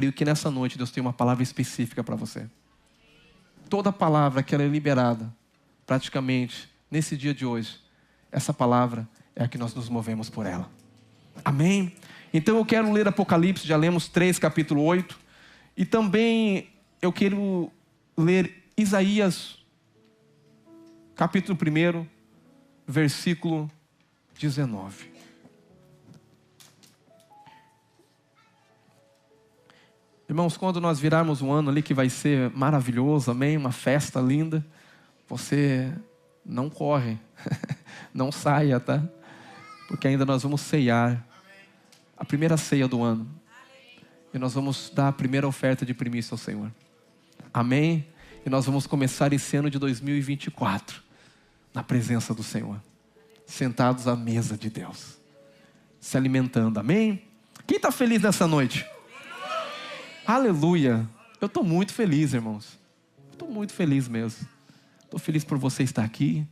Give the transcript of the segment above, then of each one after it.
creio que nessa noite Deus tem uma palavra específica para você. Toda palavra que ela é liberada, praticamente, nesse dia de hoje, essa palavra é a que nós nos movemos por ela. Amém? Então eu quero ler Apocalipse, já lemos 3, capítulo 8. E também eu quero ler Isaías, capítulo 1, versículo 19. Irmãos, quando nós virarmos um ano ali que vai ser maravilhoso, amém? Uma festa linda, você não corre, não saia, tá? Porque ainda nós vamos ceiar a primeira ceia do ano. E nós vamos dar a primeira oferta de primícia ao Senhor. Amém? E nós vamos começar esse ano de 2024 na presença do Senhor, sentados à mesa de Deus, se alimentando. Amém? Quem está feliz nessa noite? Aleluia! Eu estou muito feliz, irmãos. Estou muito feliz mesmo. Estou feliz por você estar aqui.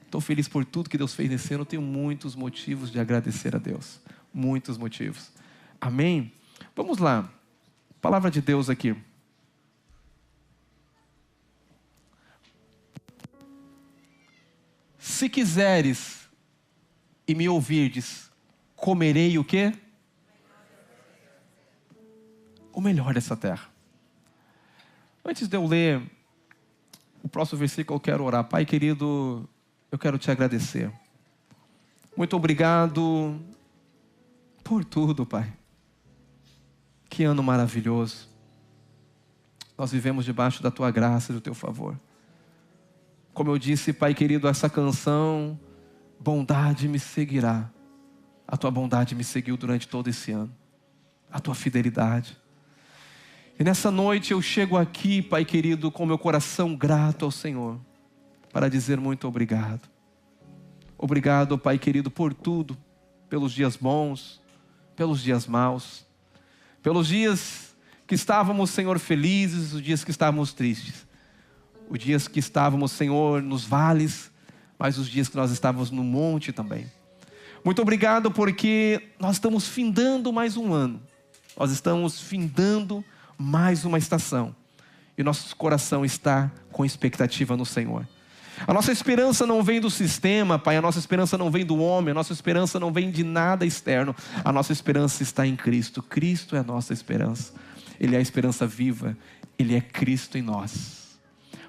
Estou feliz por tudo que Deus fez nesse ano. Eu tenho muitos motivos de agradecer a Deus. Muitos motivos. Amém? Vamos lá. Palavra de Deus aqui. Se quiseres e me ouvirdes, comerei o quê? O melhor dessa terra. Antes de eu ler o próximo versículo, eu quero orar. Pai querido, eu quero te agradecer. Muito obrigado por tudo, Pai. Que ano maravilhoso. Nós vivemos debaixo da tua graça e do teu favor. Como eu disse, Pai querido, essa canção, bondade me seguirá. A tua bondade me seguiu durante todo esse ano. A tua fidelidade. E nessa noite eu chego aqui, Pai querido, com meu coração grato ao Senhor, para dizer muito obrigado. Obrigado, Pai querido, por tudo, pelos dias bons, pelos dias maus, pelos dias que estávamos, Senhor, felizes, os dias que estávamos tristes, os dias que estávamos, Senhor, nos vales, mas os dias que nós estávamos no monte também. Muito obrigado porque nós estamos findando mais um ano, nós estamos findando mais uma estação. E nosso coração está com expectativa no Senhor. A nossa esperança não vem do sistema, Pai. A nossa esperança não vem do homem. A nossa esperança não vem de nada externo. A nossa esperança está em Cristo. Cristo é a nossa esperança. Ele é a esperança viva. Ele é Cristo em nós.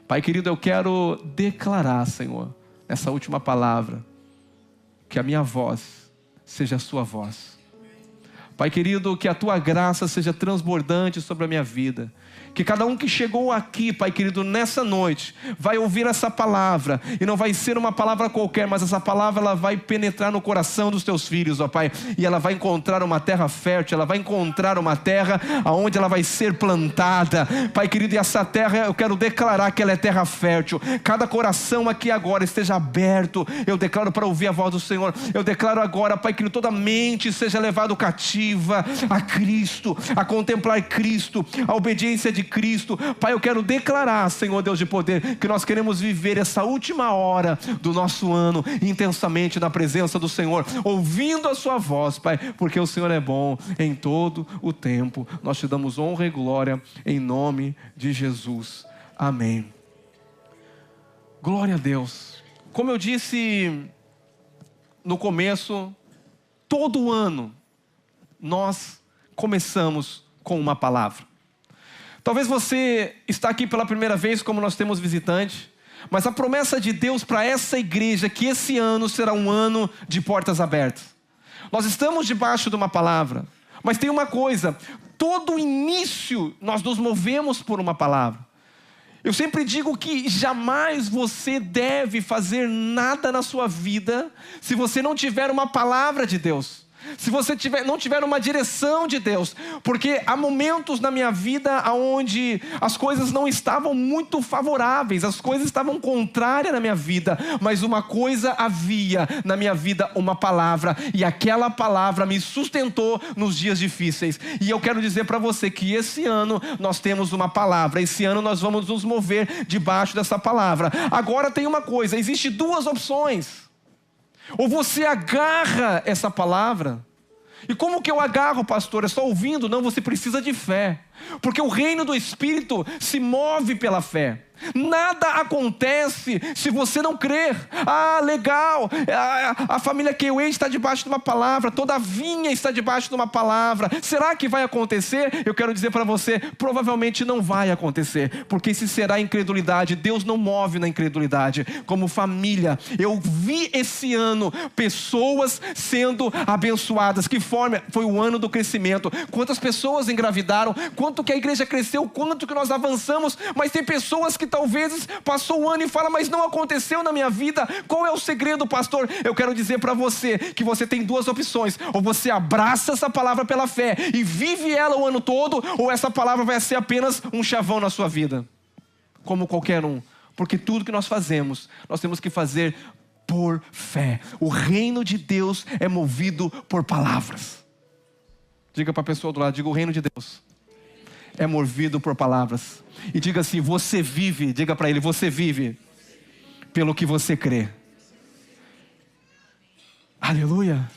Pai querido, eu quero declarar, Senhor, nessa última palavra, que a minha voz seja a sua voz. Pai querido, que a tua graça seja transbordante sobre a minha vida. Que cada um que chegou aqui, Pai querido, nessa noite, vai ouvir essa palavra. E não vai ser uma palavra qualquer, mas essa palavra ela vai penetrar no coração dos teus filhos, ó Pai. E ela vai encontrar uma terra fértil, ela vai encontrar uma terra onde ela vai ser plantada. Pai querido, e essa terra eu quero declarar que ela é terra fértil. Cada coração aqui agora esteja aberto. Eu declaro para ouvir a voz do Senhor. Eu declaro agora, Pai querido, toda mente seja levada cativa a Cristo, a contemplar Cristo, a obediência de Cristo. Pai, eu quero declarar, Senhor Deus de poder, que nós queremos viver essa última hora do nosso ano intensamente na presença do Senhor, ouvindo a sua voz, Pai, porque o Senhor é bom em todo o tempo. Nós te damos honra e glória em nome de Jesus. Amém. Glória a Deus. Como eu disse no começo, todo ano nós começamos com uma palavra. Talvez você está aqui pela primeira vez, como nós temos visitante, mas a promessa de Deus para essa igreja é que esse ano será um ano de portas abertas. Nós estamos debaixo de uma palavra, mas tem uma coisa, todo início nós nos movemos por uma palavra. Eu sempre digo que jamais você deve fazer nada na sua vida se você não tiver uma palavra de Deus. Se você não tiver uma direção de Deus, porque há momentos na minha vida onde as coisas não estavam muito favoráveis, as coisas estavam contrárias na minha vida, mas uma coisa havia na minha vida, uma palavra, e aquela palavra me sustentou nos dias difíceis. E eu quero dizer para você que esse ano nós temos uma palavra, esse ano nós vamos nos mover debaixo dessa palavra. Agora tem uma coisa, existem duas opções. Ou você agarra essa palavra. E como que eu agarro, pastor? É só ouvindo? Não, você precisa de fé. Porque o reino do Espírito se move pela fé. Nada acontece se você não crer. Ah, legal, a família Keway está debaixo de uma palavra, toda a vinha está debaixo de uma palavra. Será que vai acontecer? Eu quero dizer para você, provavelmente não vai acontecer. Porque se será incredulidade, Deus não move na incredulidade. Como família, eu vi esse ano pessoas sendo abençoadas. Que forma? Foi o ano do crescimento. Quantas pessoas engravidaram, quanto que a igreja cresceu, quanto que nós avançamos. Mas tem pessoas que talvez passou um ano e fala, mas não aconteceu na minha vida. Qual é o segredo, pastor? Eu quero dizer para você que você tem duas opções: ou você abraça essa palavra pela fé e vive ela o ano todo, ou essa palavra vai ser apenas um chavão na sua vida, como qualquer um. Porque tudo que nós fazemos, nós temos que fazer por fé. O reino de Deus é movido por palavras. Diga para a pessoa do lado, diga: o reino de Deus é movido por palavras. E diga assim: você vive, diga para ele, você vive pelo que você crê. Aleluia.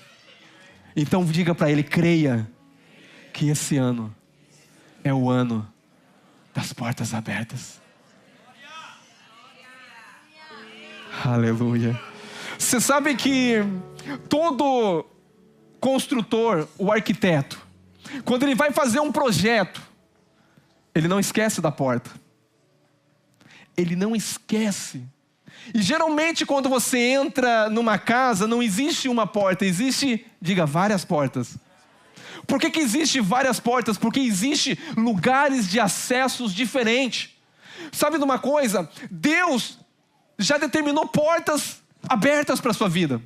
Então diga para ele: creia que esse ano é o ano das portas abertas. Aleluia. Você sabe que todo construtor, o arquiteto, quando ele vai fazer um projeto, ele não esquece da porta. Ele não esquece. E geralmente quando você entra numa casa, não existe uma porta, existe, diga, várias portas. Por que existe várias portas? Porque existe lugares de acessos diferentes. Sabe de uma coisa? Deus já determinou portas abertas para a sua vida.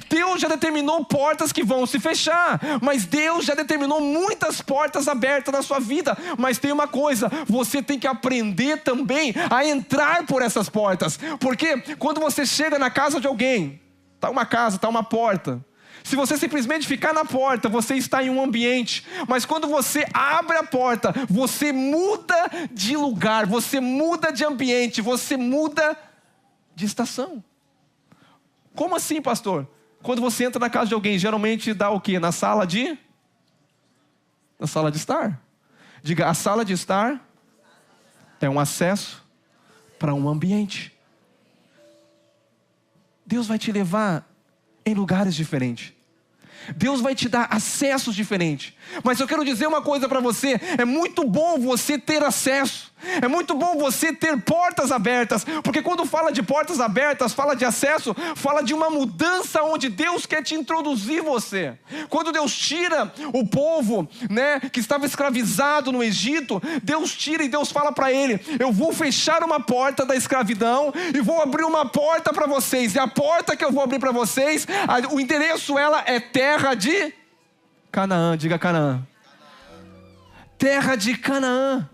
Deus já determinou portas que vão se fechar, mas Deus já determinou muitas portas abertas na sua vida. Mas tem uma coisa, você tem que aprender também a entrar por essas portas. Porque quando você chega na casa de alguém, está uma casa, está uma porta. Se você simplesmente ficar na porta, você está em um ambiente. Mas quando você abre a porta, você muda de lugar, você muda de ambiente, você muda de estação. Como assim, pastor? Quando você entra na casa de alguém, geralmente dá o quê? Na sala de estar. Diga: a sala de estar é um acesso para um ambiente. Deus vai te levar em lugares diferentes. Deus vai te dar acessos diferentes. Mas eu quero dizer uma coisa para você: é muito bom você ter acesso. É muito bom você ter portas abertas. Porque quando fala de portas abertas, fala de acesso, fala de uma mudança onde Deus quer te introduzir você. Quando Deus tira o povo, que estava escravizado no Egito, Deus tira e Deus fala para ele: eu vou fechar uma porta da escravidão e vou abrir uma porta para vocês. E a porta que eu vou abrir para vocês, o endereço ela é terra de Canaã. Diga Canaã. Terra de Canaã.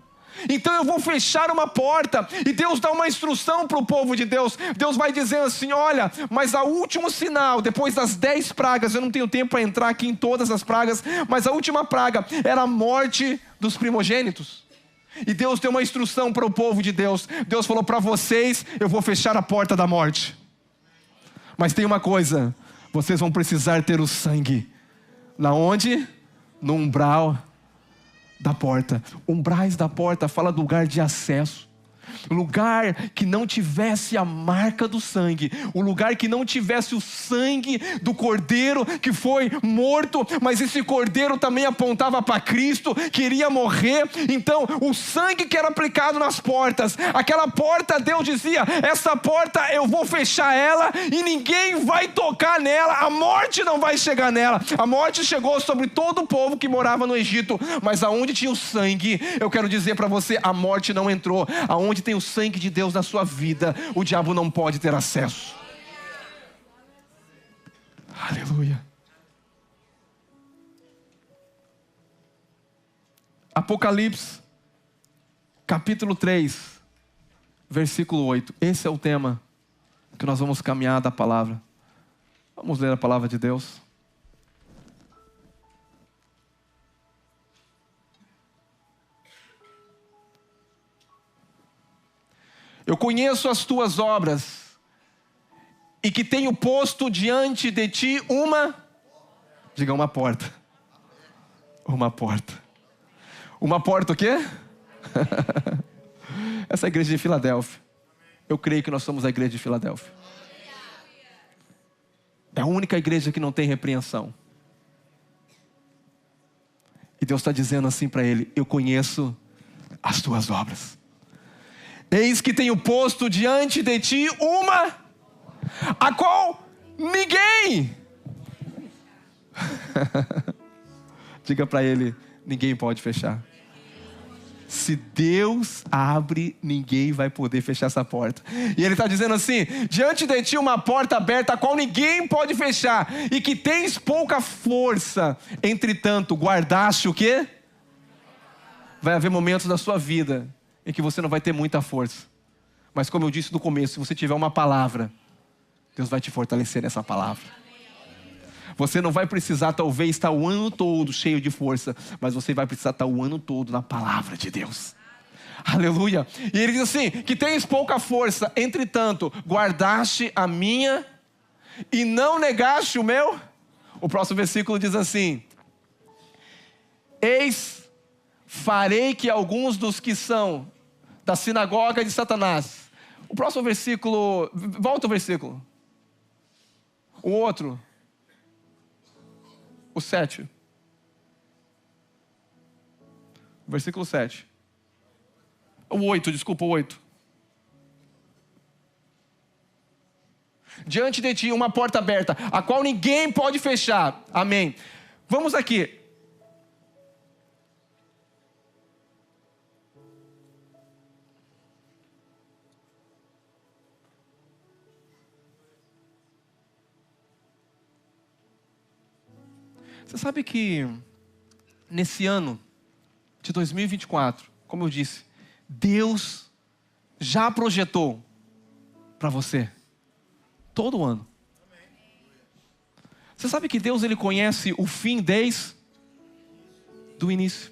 Então eu vou fechar uma porta. E Deus dá uma instrução para o povo de Deus. Deus vai dizer assim: olha, mas o último sinal, depois das 10 pragas, eu não tenho tempo para entrar aqui em todas as pragas, mas a última praga era a morte dos primogênitos. E Deus deu uma instrução para o povo de Deus. Deus falou: para vocês eu vou fechar a porta da morte. Mas tem uma coisa: vocês vão precisar ter o sangue. Na onde? No umbral da porta. Umbrais da porta fala do lugar de acesso. Lugar que não tivesse a marca do sangue, o lugar que não tivesse o sangue do cordeiro que foi morto, mas esse cordeiro também apontava para Cristo, que iria morrer. Então o sangue que era aplicado nas portas, aquela porta, Deus dizia: essa porta eu vou fechar ela e ninguém vai tocar nela, a morte não vai chegar nela. A morte chegou sobre todo o povo que morava no Egito, mas aonde tinha o sangue, eu quero dizer para você, a morte não entrou. Aonde tem o sangue de Deus na sua vida, o diabo não pode ter acesso. Aleluia. Apocalipse, capítulo 3, versículo 8. Esse é o tema que nós vamos caminhar da palavra. Vamos ler a palavra de Deus. Eu conheço as tuas obras, e que tenho posto diante de ti uma porta. Uma porta. Uma porta o quê? Essa é a igreja de Filadélfia. Eu creio que nós somos a igreja de Filadélfia. É a única igreja que não tem repreensão. E Deus está dizendo assim para ele: eu conheço as tuas obras. Eis que tenho posto diante de ti uma, a qual ninguém... Diga para ele: ninguém pode fechar. Se Deus abre, ninguém vai poder fechar essa porta. E ele está dizendo assim: diante de ti uma porta aberta, a qual ninguém pode fechar, e que tens pouca força. Entretanto, guardaste o quê? Vai haver momentos da sua vida em que você não vai ter muita força. Mas como eu disse no começo, se você tiver uma palavra, Deus vai te fortalecer nessa palavra. Você não vai precisar talvez estar o ano todo cheio de força, mas você vai precisar estar o ano todo na palavra de Deus. Aleluia. E ele diz assim: que tens pouca força, entretanto, guardaste a minha e não negaste o meu. O próximo versículo diz assim: eis, farei que alguns dos que são da sinagoga de Satanás. O próximo versículo, volta o versículo. O outro. O 7. Versículo 7. O 8, desculpa, o 8. Diante de ti uma porta aberta, a qual ninguém pode fechar. Amém. Vamos aqui. Você sabe que nesse ano de 2024, como eu disse, Deus já projetou para você todo ano. Você sabe que Deus, ele conhece o fim desde do início.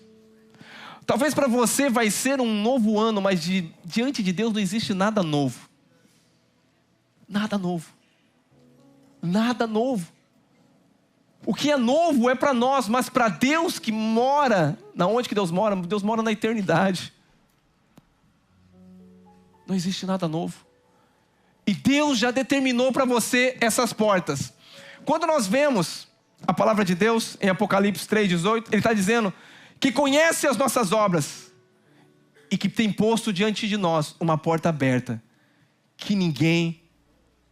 Talvez para você vai ser um novo ano, mas diante de Deus não existe nada novo. Nada novo. Nada novo. O que é novo é para nós, mas para Deus que mora, na onde que Deus mora? Deus mora na eternidade. Não existe nada novo. E Deus já determinou para você essas portas. Quando nós vemos a palavra de Deus em Apocalipse 3:18, Ele está dizendo que conhece as nossas obras e que tem posto diante de nós uma porta aberta que ninguém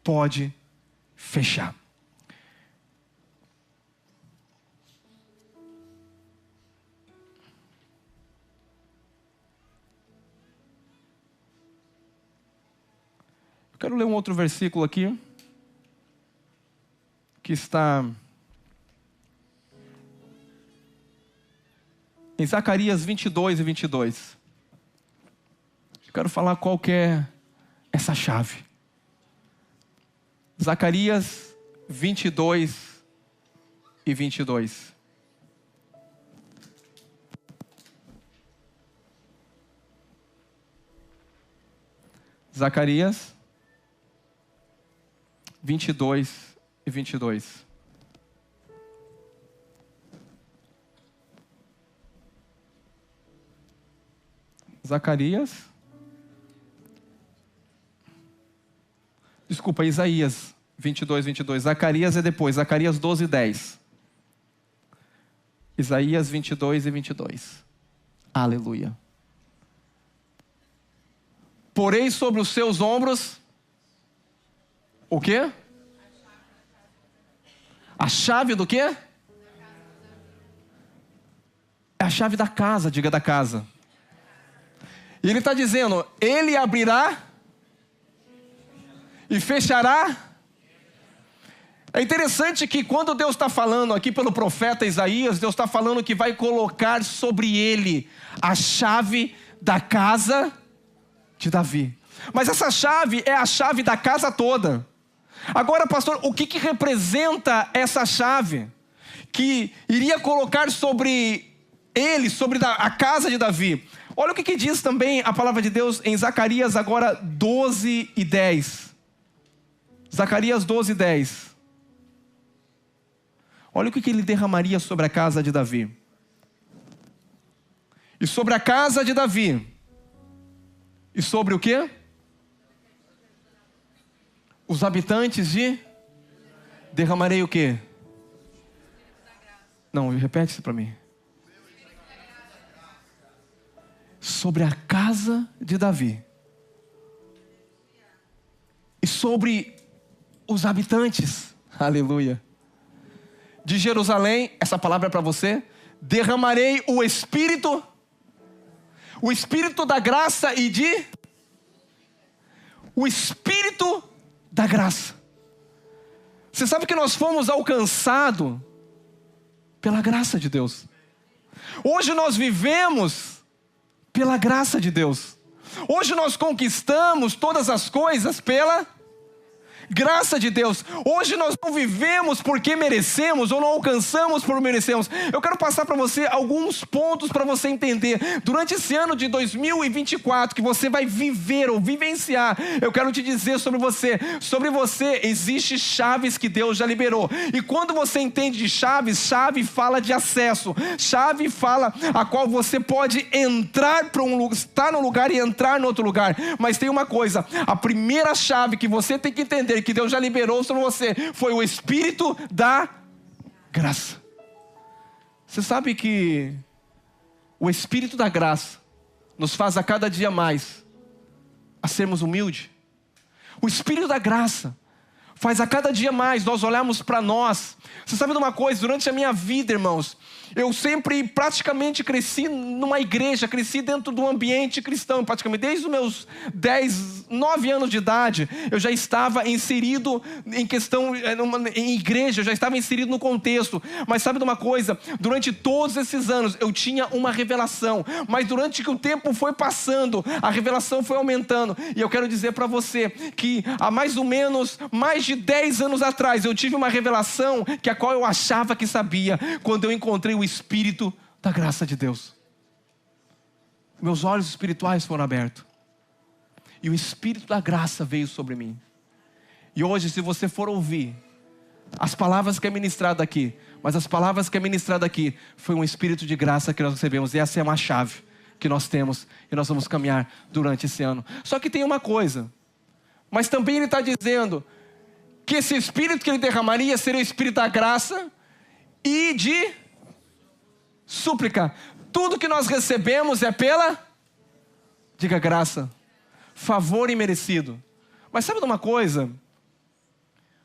pode fechar. Quero ler um outro versículo aqui, que está em Zacarias 22:22. Eu quero falar qual que é essa chave. Zacarias 22:22. Zacarias 22:22. Zacarias. Desculpa, Isaías 22:22. Zacarias é depois. Zacarias 12:10. Isaías 22:22. Aleluia. Porei sobre os seus ombros o quê? A chave do quê? É a chave da casa, diga da casa. E ele está dizendo, ele abrirá e fechará. É interessante que quando Deus está falando aqui pelo profeta Isaías, Deus está falando que vai colocar sobre ele a chave da casa de Davi. Mas essa chave é a chave da casa toda. Agora, pastor, o que representa essa chave que iria colocar sobre ele, sobre a casa de Davi? Olha o que diz também a palavra de Deus em Zacarias agora 12:10. Zacarias 12:10. Olha o que ele derramaria sobre a casa de Davi. E sobre a casa de Davi. E sobre o quê? Os habitantes de... Derramarei o quê? Não, repete isso para mim. Sobre a casa de Davi. E sobre os habitantes, aleluia, de Jerusalém, essa palavra é para você. Derramarei o Espírito da graça e de... O Espírito da graça. Você sabe que nós fomos alcançados pela graça de Deus. Hoje nós vivemos pela graça de Deus. Hoje nós conquistamos todas as coisas pela graça de Deus. Hoje nós não vivemos porque merecemos ou não alcançamos por merecemos. Eu quero passar para você alguns pontos para você entender. Durante esse ano de 2024 que você vai viver ou vivenciar, eu quero te dizer sobre você. Sobre você existem chaves que Deus já liberou. E quando você entende de chaves, chave fala de acesso. Chave fala a qual você pode entrar para um lugar, estar num lugar e entrar em outro lugar. Mas tem uma coisa, a primeira chave que você tem que entender que Deus já liberou sobre você foi o Espírito da graça. Você sabe que o Espírito da graça nos faz a cada dia mais a sermos humildes. O Espírito da graça faz a cada dia mais nós olharmos para nós. Você sabe de uma coisa? Durante a minha vida, irmãos, eu sempre praticamente cresci numa igreja, cresci dentro de um ambiente cristão, praticamente desde os meus 9 anos de idade, eu já estava inserido em questão, em igreja, eu já estava inserido no contexto. Mas sabe de uma coisa? Durante todos esses anos eu tinha uma revelação, mas durante que o tempo foi passando, a revelação foi aumentando. E eu quero dizer para você que há mais ou menos, mais de 10 anos atrás, eu tive uma revelação que a qual eu achava que sabia, quando eu encontrei o Espírito da graça de Deus. Meus olhos espirituais foram abertos. E o Espírito da graça veio sobre mim. E hoje, se você for ouvir as palavras que é ministrado aqui, mas as palavras que é ministrado aqui, foi um Espírito de graça que nós recebemos. E essa é uma chave que nós temos e nós vamos caminhar durante esse ano. Só que tem uma coisa. Mas também ele está dizendo que esse Espírito que ele derramaria seria o Espírito da graça e de súplica. Tudo que nós recebemos é pela, diga, graça, favor imerecido. Mas sabe de uma coisa?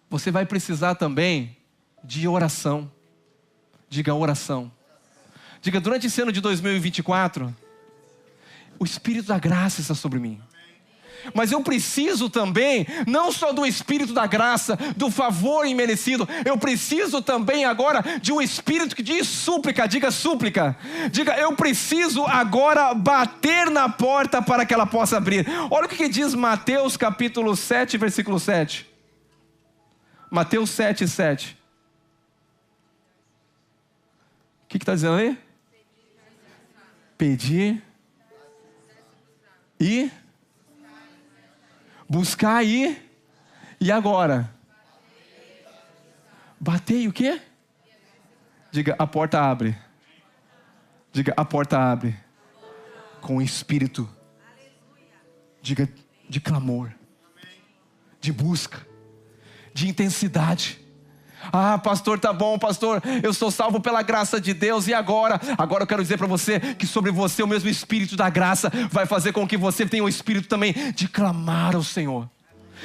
Você vai precisar também de oração. Diga, oração. Diga, durante esse ano de 2024, o Espírito da graça está sobre mim. Mas eu preciso também, não só do Espírito da graça, do favor imerecido, eu preciso também agora de um Espírito que diz súplica. Diga, súplica. Diga, eu preciso agora bater na porta para que ela possa abrir. Olha o que diz Mateus capítulo 7, versículo 7. Mateus 7, 7. O que está dizendo aí? Pedir e buscar e agora? Bater e o quê? Diga, a porta abre. Diga, a porta abre. Com o espírito. Diga, de clamor. De busca. De intensidade. Ah, pastor, tá bom, pastor, eu sou salvo pela graça de Deus, e agora? Agora eu quero dizer para você que sobre você o mesmo Espírito da graça vai fazer com que você tenha o Espírito também de clamar ao Senhor,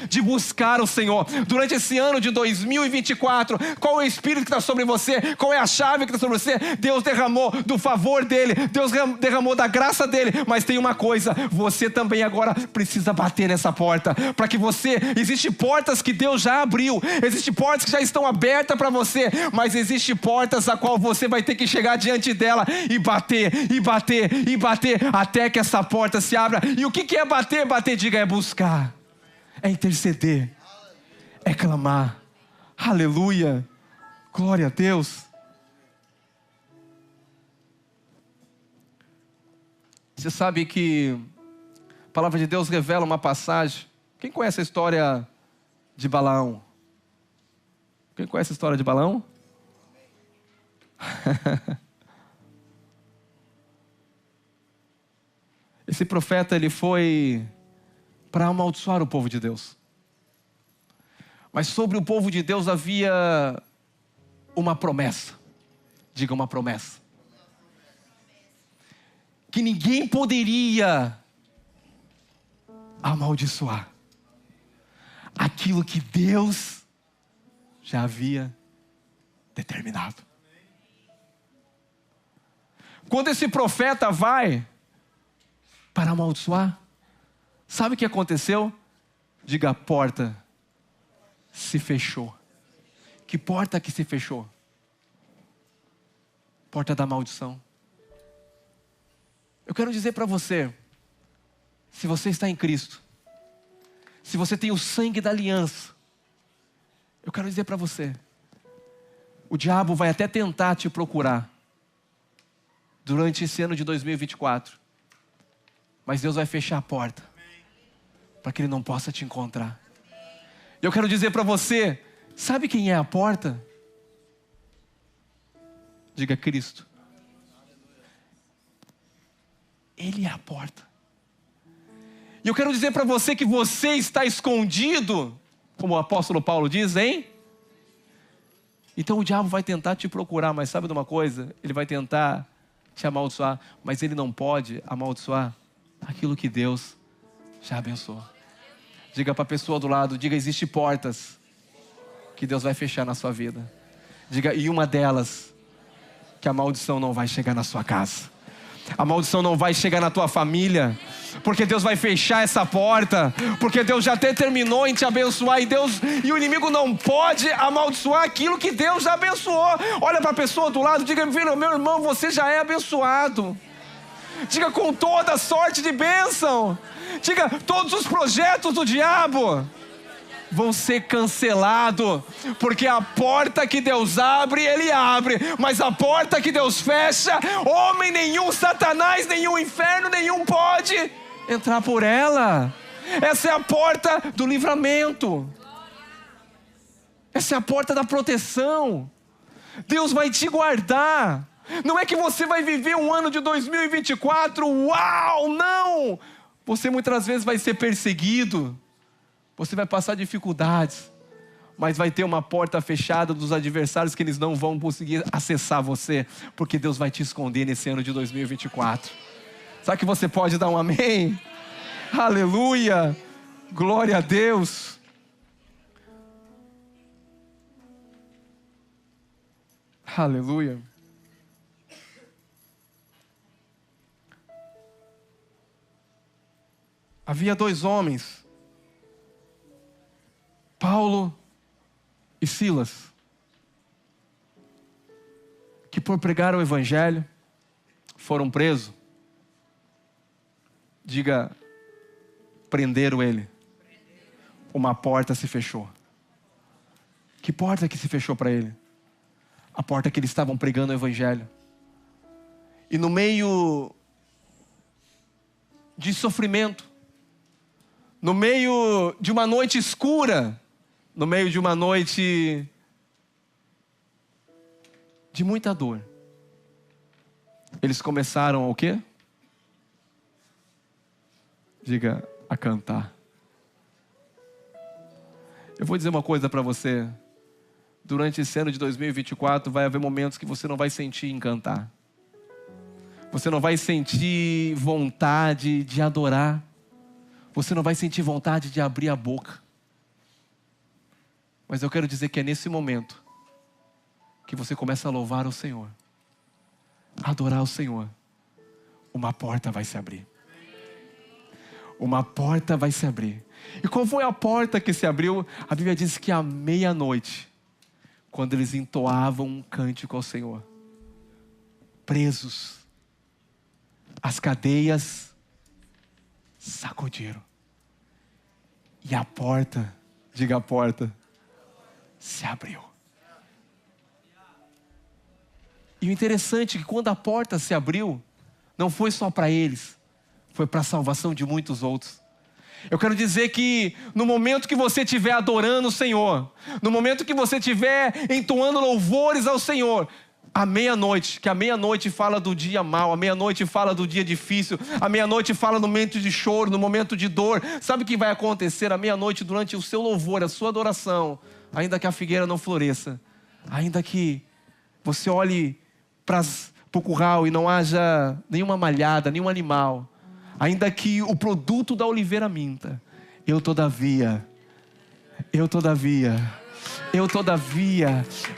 de buscar o Senhor. Durante esse ano de 2024, qual é o Espírito que está sobre você? Qual é a chave que está sobre você? Deus derramou do favor dEle, Deus derramou da graça dEle, mas tem uma coisa, você também agora precisa bater nessa porta, para que você, existem portas que Deus já abriu, existem portas que já estão abertas para você, mas existem portas a qual você vai ter que chegar diante dela e bater, e bater, e bater, até que essa porta se abra. E o que é bater? Bater, diga, é buscar, é interceder, é clamar. Aleluia, glória a Deus. Você sabe que a palavra de Deus revela uma passagem. Quem conhece a história de Balaão? Quem conhece a história de Balaão? Esse profeta, ele foi para amaldiçoar o povo de Deus. Mas sobre o povo de Deus havia uma promessa. Diga, uma promessa. Que ninguém poderia amaldiçoar aquilo que Deus já havia determinado. Quando esse profeta vai para amaldiçoar, sabe o que aconteceu? Diga, a porta se fechou. Que porta que se fechou? Porta da maldição. Eu quero dizer para você, se você está em Cristo, se você tem o sangue da aliança, eu quero dizer para você, o diabo vai até tentar te procurar durante esse ano de 2024, mas Deus vai fechar a porta para que ele não possa te encontrar. Eu quero dizer para você, sabe quem é a porta? Diga, Cristo. Ele é a porta. E eu quero dizer para você que você está escondido, como o apóstolo Paulo diz, hein? Então o diabo vai tentar te procurar, mas sabe de uma coisa? Ele vai tentar te amaldiçoar, mas ele não pode amaldiçoar aquilo que Deus já abençoou. Diga para a pessoa do lado, diga, existem portas que Deus vai fechar na sua vida. Diga, e uma delas, que a maldição não vai chegar na sua casa. A maldição não vai chegar na tua família, porque Deus vai fechar essa porta, porque Deus já determinou em te abençoar, e o inimigo não pode amaldiçoar aquilo que Deus já abençoou. Olha para a pessoa do lado, diga, filho, meu irmão, você já é abençoado. Diga, com toda sorte de bênção. Diga, todos os projetos do diabo vão ser cancelados, porque a porta que Deus abre, Ele abre, mas a porta que Deus fecha, homem nenhum, Satanás nenhum, inferno nenhum pode entrar por ela. Essa é a porta do livramento, essa é a porta da proteção. Deus vai te guardar. Não é que você vai viver um ano de 2024, uau, não! Você muitas vezes vai ser perseguido, você vai passar dificuldades, mas vai ter uma porta fechada dos adversários que eles não vão conseguir acessar você, porque Deus vai te esconder nesse ano de 2024. Sabe que você pode dar um amém? Aleluia! Glória a Deus! Aleluia! Havia dois homens, Paulo e Silas, que por pregar o evangelho foram presos. Diga, prenderam ele. Uma porta se fechou. Que porta que se fechou para ele? A porta que eles estavam pregando o evangelho. E no meio de sofrimento, no meio de uma noite escura, no meio de uma noite de muita dor, eles começaram o quê? Diga, a cantar. Eu vou dizer uma coisa para você. Durante esse ano de 2024 vai haver momentos que você não vai sentir em cantar. Você não vai sentir vontade de adorar. Você não vai sentir vontade de abrir a boca. Mas eu quero dizer que é nesse momento que você começa a louvar o Senhor, a adorar o Senhor. Uma porta vai se abrir. Uma porta vai se abrir. E qual foi a porta que se abriu? A Bíblia diz que à meia-noite, quando eles entoavam um cântico ao Senhor, presos, as cadeias sacudiram. E a porta, diga a porta, se abriu. E o interessante é que quando a porta se abriu, não foi só para eles, foi para a salvação de muitos outros. Eu quero dizer que no momento que você estiver adorando o Senhor, no momento que você estiver entoando louvores ao Senhor, A meia-noite, que a meia-noite fala do dia mau, a meia-noite fala do dia difícil, a meia-noite fala no momento de choro, no momento de dor. Sabe o que vai acontecer à meia-noite durante o seu louvor, a sua adoração? Ainda que a figueira não floresça, ainda que você olhe para o curral e não haja nenhuma malhada, nenhum animal, ainda que o produto da oliveira minta, eu todavia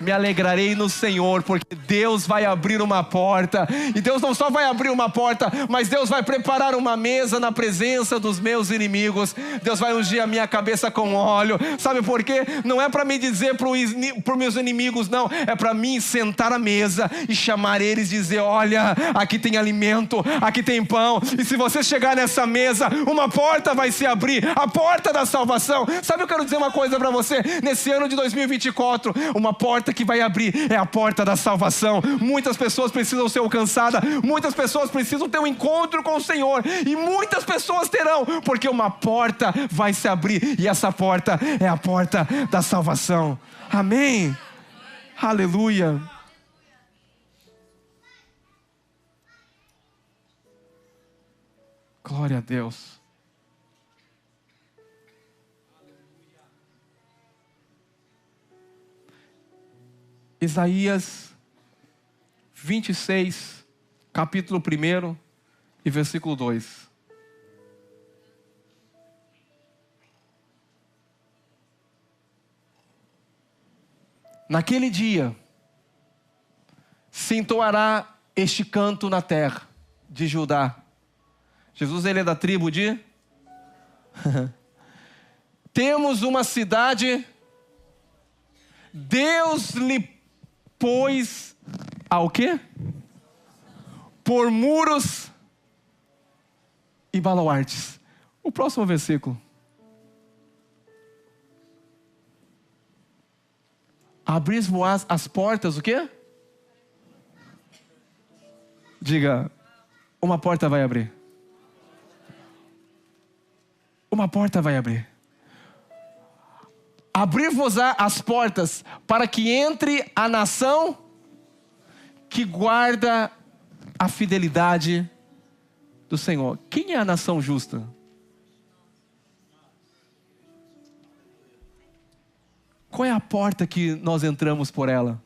me alegrarei no Senhor, porque Deus vai abrir uma porta. E Deus não só vai abrir uma porta, mas Deus vai preparar uma mesa na presença dos meus inimigos. Deus vai ungir a minha cabeça com óleo. Sabe por quê? Não é para me dizer para os meus inimigos, não. É para mim sentar à mesa e chamar eles e dizer: olha, aqui tem alimento, aqui tem pão. E se você chegar nessa mesa, uma porta vai se abrir, a porta da salvação. Sabe, eu quero dizer uma coisa para você. Nesse ano de 2024, uma porta que vai abrir é a porta da salvação. Muitas pessoas precisam ser alcançadas, muitas pessoas precisam ter um encontro com o Senhor, e muitas pessoas terão, porque uma porta vai se abrir, e essa porta é a porta da salvação. Amém? Aleluia. Glória a Deus. Isaías 26, capítulo 1 e versículo 2. Naquele dia se entoará este canto na terra de Judá. Jesus, ele é da tribo de... Temos uma cidade, Deus lhe pôs ao quê? Por muros e baluartes. O próximo versículo. Abris-vos as portas, o quê? Diga, uma porta vai abrir. Uma porta vai abrir. Abrir-vos as portas para que entre a nação que guarda a fidelidade do Senhor. Quem é a nação justa? Qual é a porta que nós entramos por ela?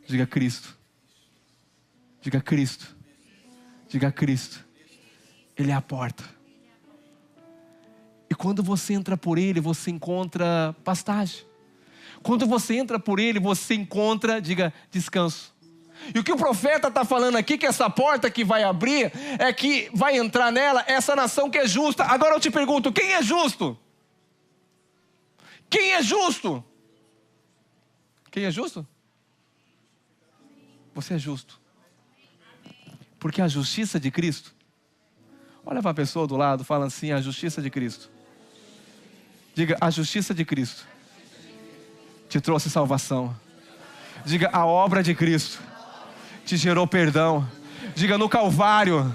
Diga Cristo. Diga Cristo. Diga Cristo. Ele é a porta. E quando você entra por Ele, você encontra pastagem. Quando você entra por Ele, você encontra, diga, descanso. E o que o profeta está falando aqui, que essa porta que vai abrir, é que vai entrar nela essa nação que é justa. Agora eu te pergunto, quem é justo? Quem é justo? Quem é justo? Você é justo. Porque a justiça de Cristo... Olha para a pessoa do lado, fala assim, a justiça de Cristo. Diga, a justiça de Cristo te trouxe salvação. Diga, a obra de Cristo te gerou perdão. Diga, no Calvário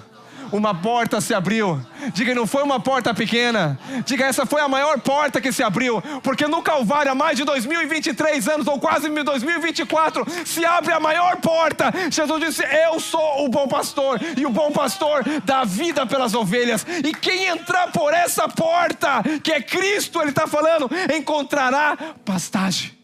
uma porta se abriu. Diga, não foi uma porta pequena. Diga, essa foi a maior porta que se abriu. Porque no Calvário, há mais de 2023 anos, ou quase 2024, se abre a maior porta. Jesus disse, eu sou o bom pastor, e o bom pastor dá vida pelas ovelhas. E quem entrar por essa porta, que é Cristo, ele está falando, encontrará pastagem,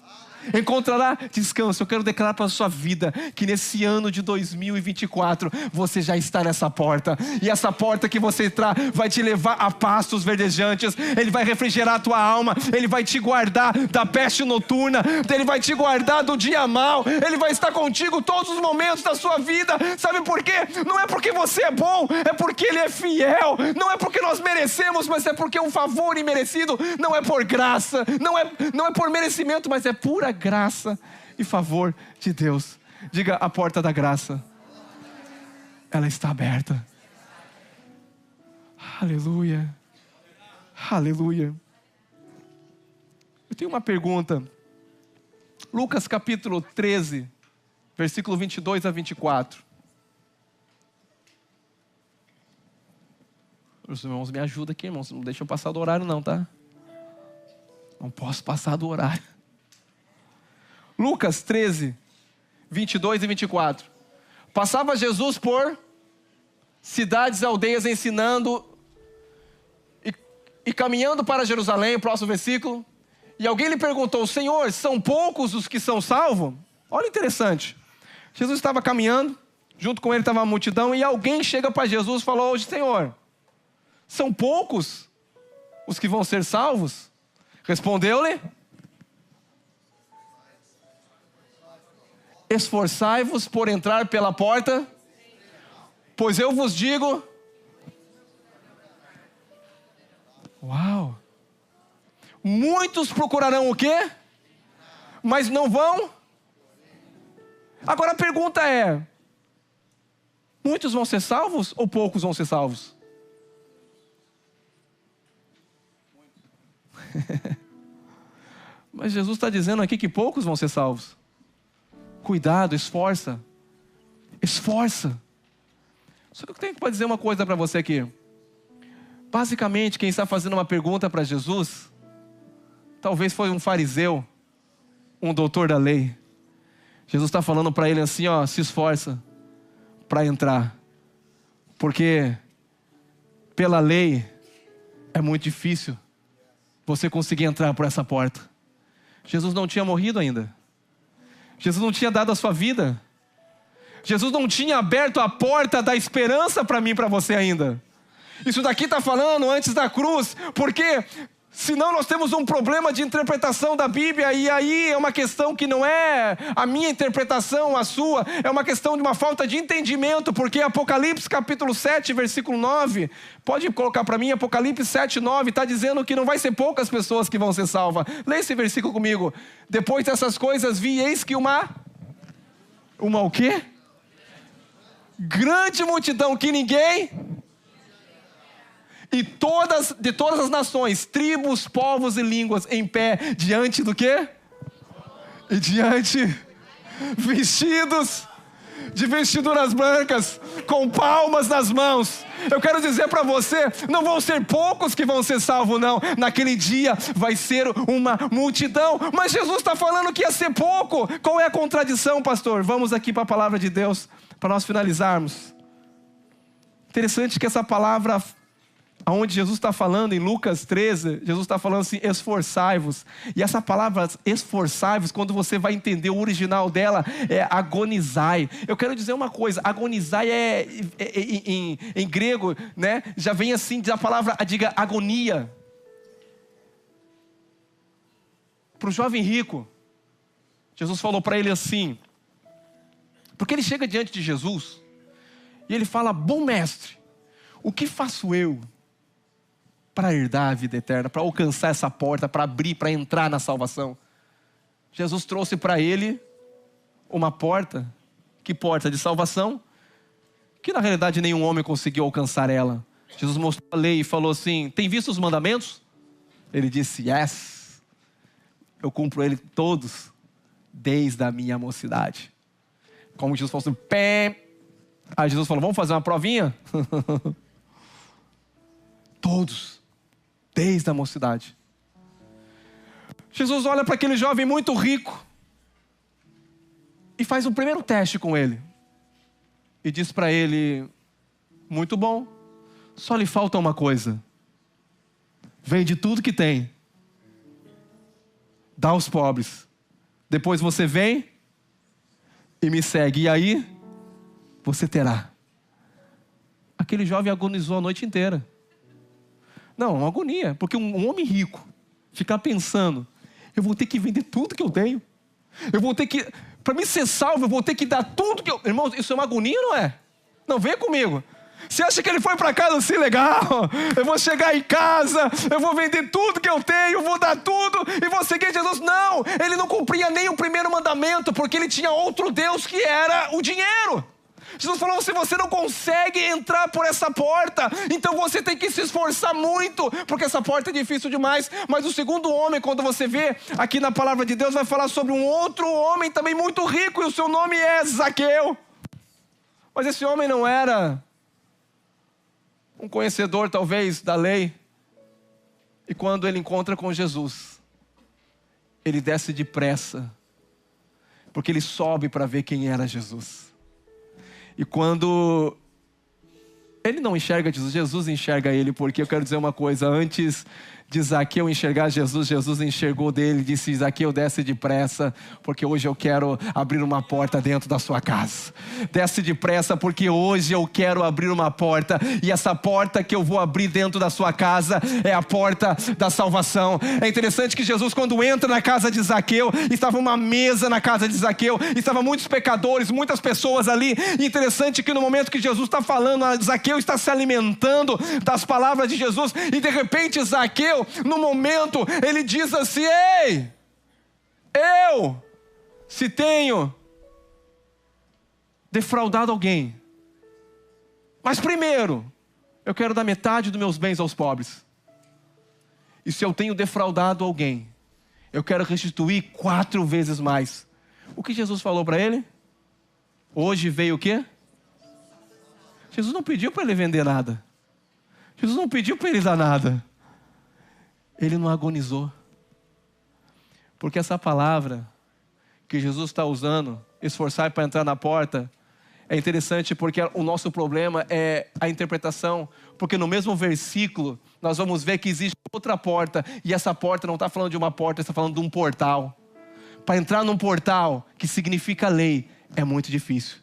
encontrará descanso. Eu quero declarar para a sua vida que nesse ano de 2024 você já está nessa porta, e essa porta que você entrar vai te levar a pastos verdejantes. Ele vai refrigerar a tua alma, Ele vai te guardar da peste noturna, Ele vai te guardar do dia mau, Ele vai estar contigo todos os momentos da sua vida. Sabe por quê? Não é porque você é bom, é porque Ele é fiel. Não é porque nós merecemos, mas é porque é um favor imerecido. Não é por graça, não é por merecimento, mas é pura graça e favor de Deus. Diga, a porta da graça, ela está aberta. Aleluia. Aleluia. Eu tenho uma pergunta. Lucas capítulo 13, versículo 22 a 24. Os irmãos me ajudam aqui, irmãos. Não deixa eu passar do horário não, tá? Não posso passar do horário. Lucas 13, 22 e 24. Passava Jesus por cidades e aldeias ensinando e caminhando para Jerusalém, o próximo versículo. E alguém lhe perguntou: Senhor, são poucos os que são salvos? Olha interessante. Jesus estava caminhando, junto com ele estava a multidão, e alguém chega para Jesus e falou: Senhor, são poucos os que vão ser salvos? Respondeu-lhe: esforçai-vos por entrar pela porta, pois eu vos digo... Uau! Muitos procurarão o quê? Mas não vão? Agora a pergunta é: muitos vão ser salvos ou poucos vão ser salvos? Mas Jesus está dizendo aqui que poucos vão ser salvos. Cuidado, esforça. Esforça. Só que eu tenho que dizer uma coisa para você aqui. Basicamente, quem está fazendo uma pergunta para Jesus, talvez foi um fariseu, um doutor da lei. Jesus está falando para ele assim, ó, se esforça para entrar. Porque pela lei é muito difícil você conseguir entrar por essa porta. Jesus não tinha morrido ainda. Jesus não tinha dado a sua vida. Jesus não tinha aberto a porta da esperança para mim e para você ainda. Isso daqui está falando antes da cruz, porque senão nós temos um problema de interpretação da Bíblia, e aí é uma questão que não é a minha interpretação, a sua, é uma questão de uma falta de entendimento, porque Apocalipse capítulo 7, versículo 9, pode colocar para mim, Apocalipse 7, 9, está dizendo que não vai ser poucas pessoas que vão ser salvas. Leia esse versículo comigo. Depois dessas coisas vi, eis que uma o quê? Grande multidão que ninguém... E de todas as nações, tribos, povos e línguas em pé, diante do quê? E diante, vestidos de vestiduras brancas, com palmas nas mãos. Eu quero dizer para você, não vão ser poucos que vão ser salvos não. Naquele dia vai ser uma multidão. Mas Jesus está falando que ia ser pouco. Qual é a contradição, pastor? Vamos aqui para a palavra de Deus, para nós finalizarmos. Interessante que essa palavra... Onde Jesus está falando em Lucas 13, Jesus está falando assim, esforçai-vos. E essa palavra esforçai-vos, quando você vai entender o original dela, é agonizai. Eu quero dizer uma coisa, agonizai em grego, né? Já vem assim, a palavra, diga agonia. Para o jovem rico, Jesus falou para ele assim, porque ele chega diante de Jesus, e ele fala: bom mestre, o que faço eu para herdar a vida eterna, para alcançar essa porta, para abrir, para entrar na salvação? Jesus trouxe para ele uma porta. Que porta? De salvação, que na realidade nenhum homem conseguiu alcançar ela. Jesus mostrou a lei e falou assim: tem visto os mandamentos? Ele disse: yes, eu cumpro ele todos, desde a minha mocidade. Como Jesus falou assim, pé. Aí Jesus falou: vamos fazer uma provinha? Todos, desde a mocidade. Jesus olha para aquele jovem muito rico e faz o primeiro teste com ele. E diz para ele: muito bom, só lhe falta uma coisa. Vende tudo que tem, dá aos pobres. Depois você vem e me segue. E aí você terá. Aquele jovem agonizou a noite inteira. Não, uma agonia. Porque um homem rico ficar pensando: eu vou ter que vender tudo que eu tenho. Eu vou ter que... Para mim ser salvo, eu vou ter que dar tudo que eu... Irmãos, isso é uma agonia, não é? Não, venha comigo. Você acha que ele foi para casa assim, legal? Eu vou chegar em casa, eu vou vender tudo que eu tenho, vou dar tudo e vou seguir Jesus. Não, ele não cumpria nem o primeiro mandamento, porque ele tinha outro Deus que era o dinheiro. Jesus falou: se você não consegue entrar por essa porta, então você tem que se esforçar muito, porque essa porta é difícil demais. Mas o segundo homem, quando você vê aqui na palavra de Deus, vai falar sobre um outro homem também muito rico, e o seu nome é Zaqueu. Mas esse homem não era um conhecedor talvez da lei. E quando ele encontra com Jesus, ele desce depressa, Porque ele sobe para ver quem era Jesus. E quando ele não enxerga Jesus, Jesus enxerga ele, porque eu quero dizer uma coisa, antes de Zaqueu enxergar Jesus, Jesus enxergou dele e disse: Zaqueu, desce depressa, porque hoje eu quero abrir uma porta dentro da sua casa. Desce depressa, porque hoje eu quero abrir uma porta, e essa porta que eu vou abrir dentro da sua casa é a porta da salvação. É interessante que Jesus, quando entra na casa de Zaqueu, estava uma mesa na casa de Zaqueu, estavam muitos pecadores, muitas pessoas ali. Interessante que no momento que Jesus está falando, Zaqueu está se alimentando das palavras de Jesus, e de repente Zaqueu, no momento, ele diz assim: ei, eu, se tenho defraudado alguém, mas primeiro, eu quero dar metade dos meus bens aos pobres. E se eu tenho defraudado alguém, eu quero restituir 4 vezes mais. O que Jesus falou para ele? Hoje veio o quê? Jesus não pediu para ele vender nada. Jesus não pediu para ele dar nada. Ele não agonizou. Porque essa palavra que Jesus está usando, esforçar para entrar na porta, é interessante porque o nosso problema é a interpretação. Porque no mesmo versículo, nós vamos ver que existe outra porta. E essa porta não está falando de uma porta, está falando de um portal. Para entrar num portal, que significa lei, é muito difícil.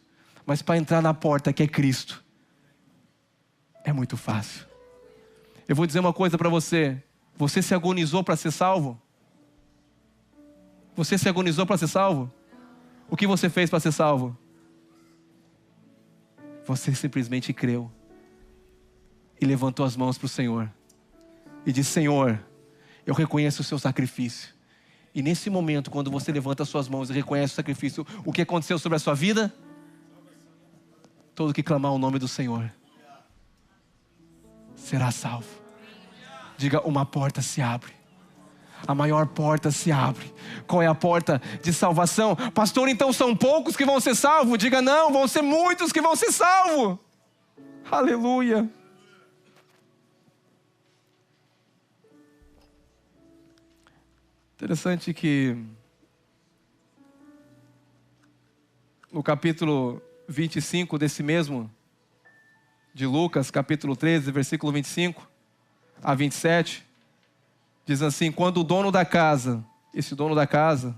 Mas para entrar na porta, que é Cristo, é muito fácil. Eu vou dizer uma coisa para você. Você se agonizou para ser salvo? Você se agonizou para ser salvo? O que você fez para ser salvo? Você simplesmente creu. E levantou as mãos para o Senhor. E disse: Senhor, eu reconheço o seu sacrifício. E nesse momento, quando você levanta as suas mãos e reconhece o sacrifício, o que aconteceu sobre a sua vida? Todo que clamar o nome do Senhor será salvo. Diga: uma porta se abre. A maior porta se abre. Qual é a porta de salvação? Pastor, então são poucos que vão ser salvos? Diga: não, vão ser muitos que vão ser salvos. Aleluia. Interessante que no capítulo 25 desse mesmo, de Lucas, capítulo 13, versículo 25 a 27, diz assim: quando o dono da casa, esse dono da casa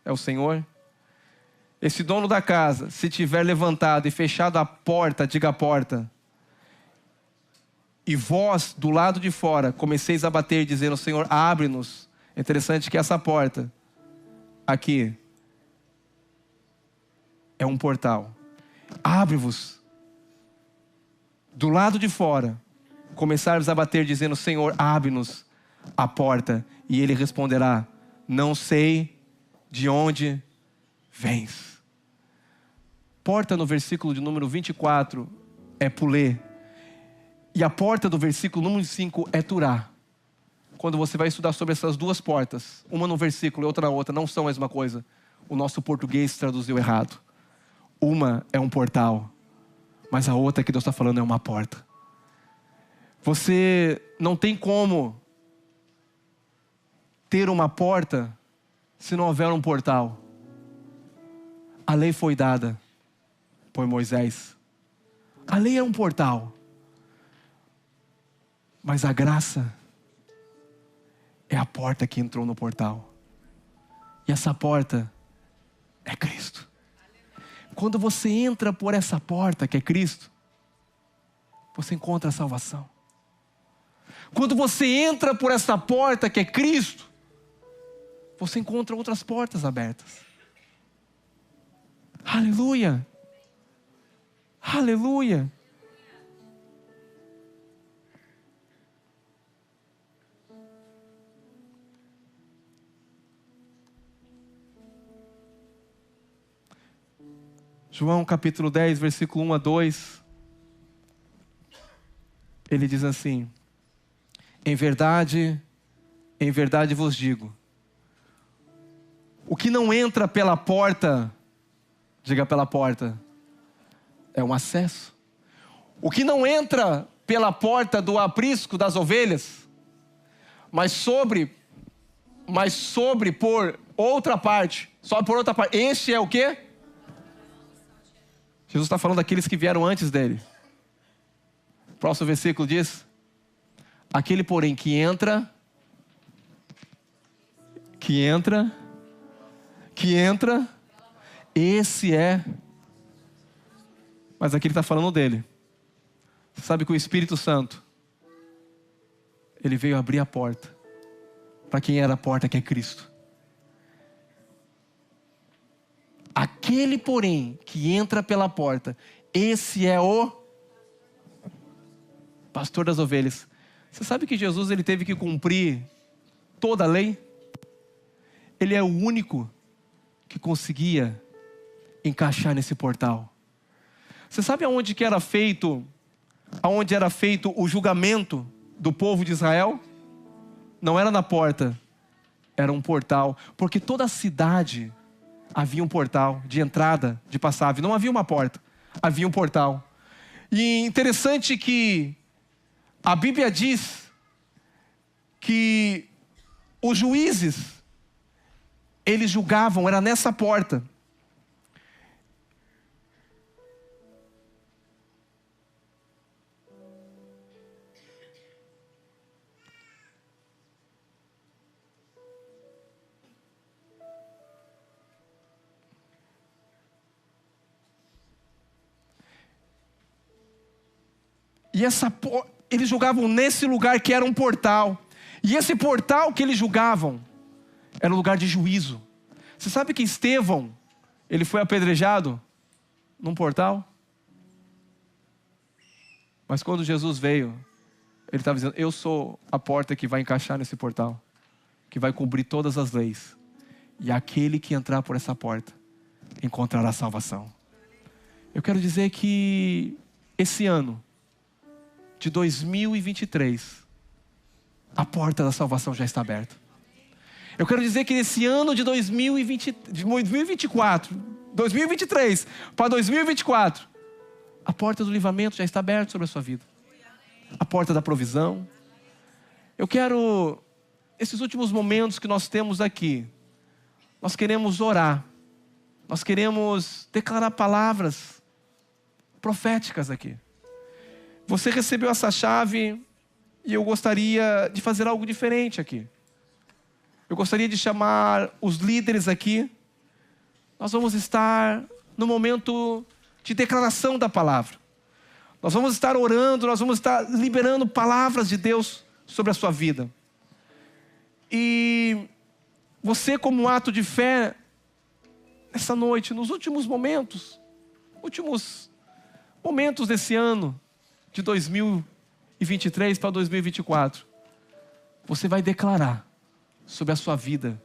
é o Senhor, esse dono da casa, se tiver levantado e fechado a porta, diga a porta, e vós do lado de fora comeceis a bater, dizendo: Senhor, abre-nos. É interessante que essa porta aqui é um portal. Abre-vos. Do lado de fora começarmos a bater, dizendo: Senhor, abre-nos a porta. E ele responderá: não sei de onde vens. Porta no versículo de número 24 é pulê. E a porta do versículo número 5 é turá. Quando você vai estudar sobre essas duas portas, uma no versículo e outra na outra, não são a mesma coisa. O nosso português traduziu errado. Uma é um portal, mas a outra que Deus está falando é uma porta. Você não tem como ter uma porta se não houver um portal. A lei foi dada por Moisés. A lei é um portal. Mas a graça é a porta que entrou no portal. E essa porta é Cristo. Quando você entra por essa porta que é Cristo, você encontra a salvação. Quando você entra por essa porta que é Cristo, você encontra outras portas abertas. Aleluia! Aleluia! João capítulo 10, versículo 1 a 2. Ele diz assim: em verdade vos digo, o que não entra pela porta, diga pela porta, é um acesso. O que não entra pela porta do aprisco das ovelhas, mas sobre por outra parte, sobe por outra parte. Este é o quê? Jesus está falando daqueles que vieram antes dele. O próximo versículo diz: aquele, porém, que entra, esse é. Mas aqui ele está falando dele. Você sabe que o Espírito Santo, ele veio abrir a porta para quem era a porta, que é Cristo. Aquele, porém, que entra pela porta, esse é o pastor das ovelhas. Você sabe que Jesus, ele teve que cumprir toda a lei? Ele é o único que conseguia encaixar nesse portal. Você sabe aonde era feito o julgamento do povo de Israel? Não era na porta, era um portal, porque toda a cidade havia um portal de entrada, de passagem. Não havia uma porta, havia um portal. E interessante que a Bíblia diz que os juízes, eles julgavam, era nessa porta. E eles julgavam nesse lugar que era um portal. E esse portal que eles julgavam era um lugar de juízo. Você sabe que Estevão, ele foi apedrejado num portal? Mas quando Jesus veio, ele estava dizendo: eu sou a porta que vai encaixar nesse portal, que vai cobrir todas as leis. E aquele que entrar por essa porta encontrará salvação. Eu quero dizer que esse ano de 2023, a porta da salvação já está aberta. Eu quero dizer que nesse ano de 2024, 2023 para 2024, a porta do livramento já está aberta sobre a sua vida. A porta da provisão. Eu quero, esses últimos momentos que nós temos aqui, nós queremos orar. Nós queremos declarar palavras proféticas aqui. Você recebeu essa chave e eu gostaria de fazer algo diferente aqui. Eu gostaria de chamar os líderes aqui. Nós vamos estar no momento de declaração da palavra. Nós vamos estar orando, nós vamos estar liberando palavras de Deus sobre a sua vida. E você, como um ato de fé, nessa noite, nos últimos momentos desse ano, de 2023 para 2024, você vai declarar sobre a sua vida,